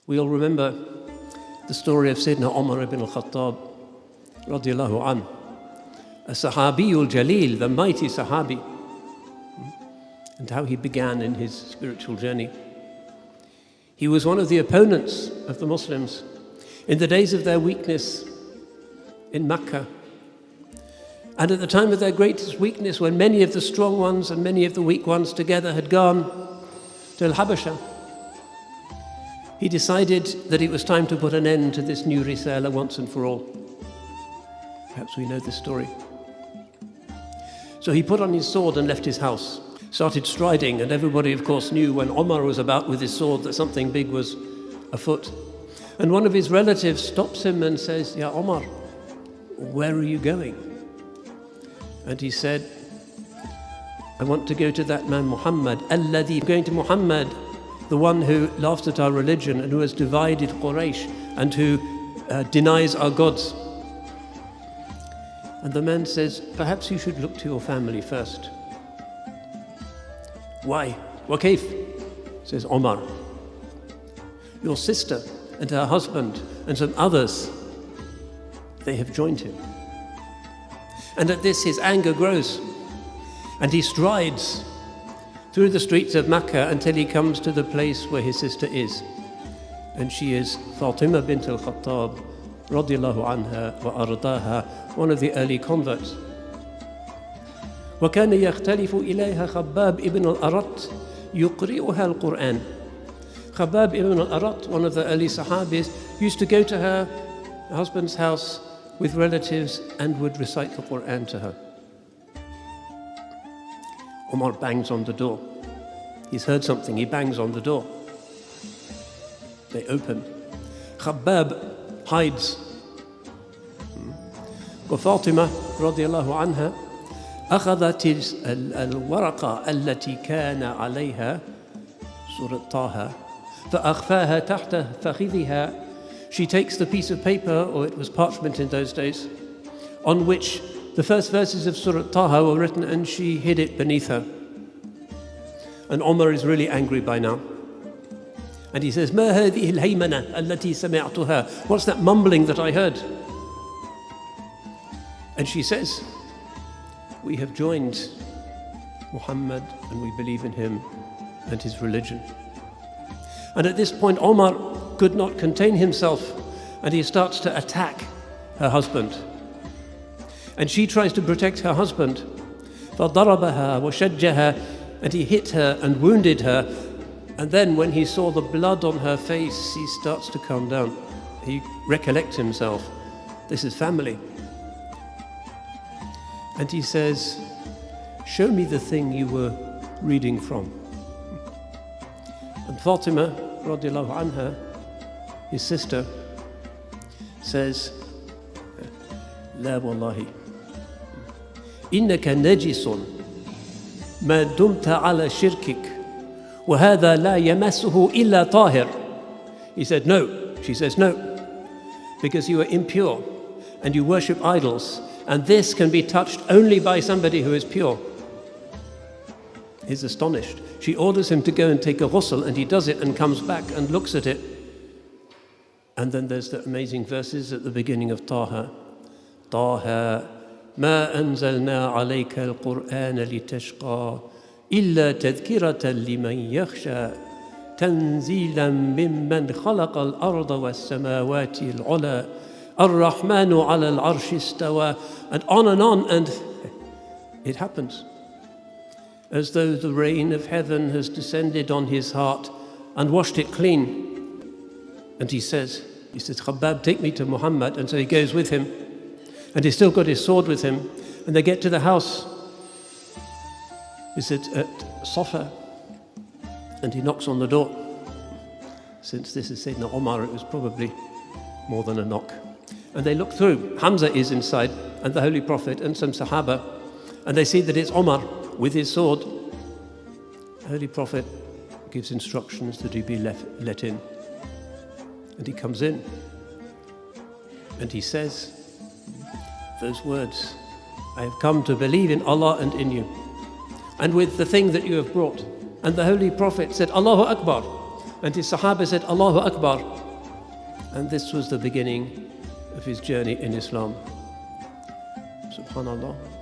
We all remember the story of Sayyidina Umar ibn al-Khattab radiyallahu an, a Sahabiyul Jalil, the mighty Sahabi, and how he began in his spiritual journey. He was one of the opponents of the Muslims in the days of their weakness in Mecca. And at the time of their greatest weakness, when many of the strong ones and many of the weak ones together had gone to Al-Habasha, he decided that it was time to put an end to this new risala once and for all. Perhaps we know this story. So he put on his sword and left his house, started striding, and everybody of course knew when Umar was about with his sword that something big was afoot. And one of his relatives stops him and says, "Ya Umar, where are you going?" And he said, "I want to go to that man Muhammad, alladhi," going to Muhammad, the one who laughs at our religion and who has divided Quraysh and who denies our gods. And the man says, "Perhaps you should look to your family first." "Why? Wakif?" says Umar. "Your sister and her husband and some others, they have joined him." And at this his anger grows, and he strides through the streets of Mecca until he comes to the place where his sister is. And she is Fatima bint al-Khattab radiyallahu anha wa ardaha, one of the early converts. وكان يختلف إليها خباب ibn al-Arat يقرئها القرآن. Khabbab ibn al-Arat, one of the early Sahabis, used to go to her husband's house with relatives and would recite the Qur'an to her. Umar bangs on the door. He's heard something, he bangs on the door. They open. Khabbab hides. وفاطمة رضي الله عنها أخذت الورقة التي كان عليها سورة طه فأخفاها تحت فخذها. She takes the piece of paper, or it was parchment in those days, on which the first verses of Surah Taha were written, and she hid it beneath her. And Umar is really angry by now. And he says, "Ma hadhihi al-haymana allati sami'tuha?" What's that mumbling that I heard? And she says, "We have joined Muhammad and we believe in him and his religion." And at this point, Umar could not contain himself, and he starts to attack her husband. And she tries to protect her husband. فَضَرَبَهَا وَشَجَّهَا, and he hit her and wounded her. And then when he saw the blood on her face, he starts to calm down. He recollects himself. This is family. And he says, "Show me the thing you were reading from." And Fatima, radiallahu anha, his sister, says, "La wallahi, innaka najisun ma dumta ala shirkik wa hadha la yamassuhu illa tahir." He said, "No." She says, "No, because you are impure and you worship idols, and this can be touched only by somebody who is pure." He's astonished. She orders him to go and take a ghusl, and he does it and comes back and looks at it. And then there's the amazing verses at the beginning of Taha. Taha, ma anzalna alayka al-Qur'ana litashqa illa tadhkiratan liman yakhsha tanzilan mimman khalaqa al-arda was-samawati al-'ula ar-rahmanu 'ala al-'arshi istawa. And on, and it happens. As though the rain of heaven has descended on his heart and washed it clean. And he says, "Khabbab, take me to Muhammad." And so he goes with him. And he's still got his sword with him. And they get to the house. He sits at Safa. And he knocks on the door. Since this is Sayyidina Umar, it was probably more than a knock. And they look through. Hamza is inside, and the Holy Prophet, and some Sahaba. And they see that it's Umar with his sword. The Holy Prophet gives instructions that he be let in. And he comes in. And he says those words, "I have come to believe in Allah and in you, and with the thing that you have brought." And the Holy Prophet said, "Allahu Akbar." And his Sahaba said, Allahu Akbar. And this was the beginning of his journey in Islam. Subhanallah.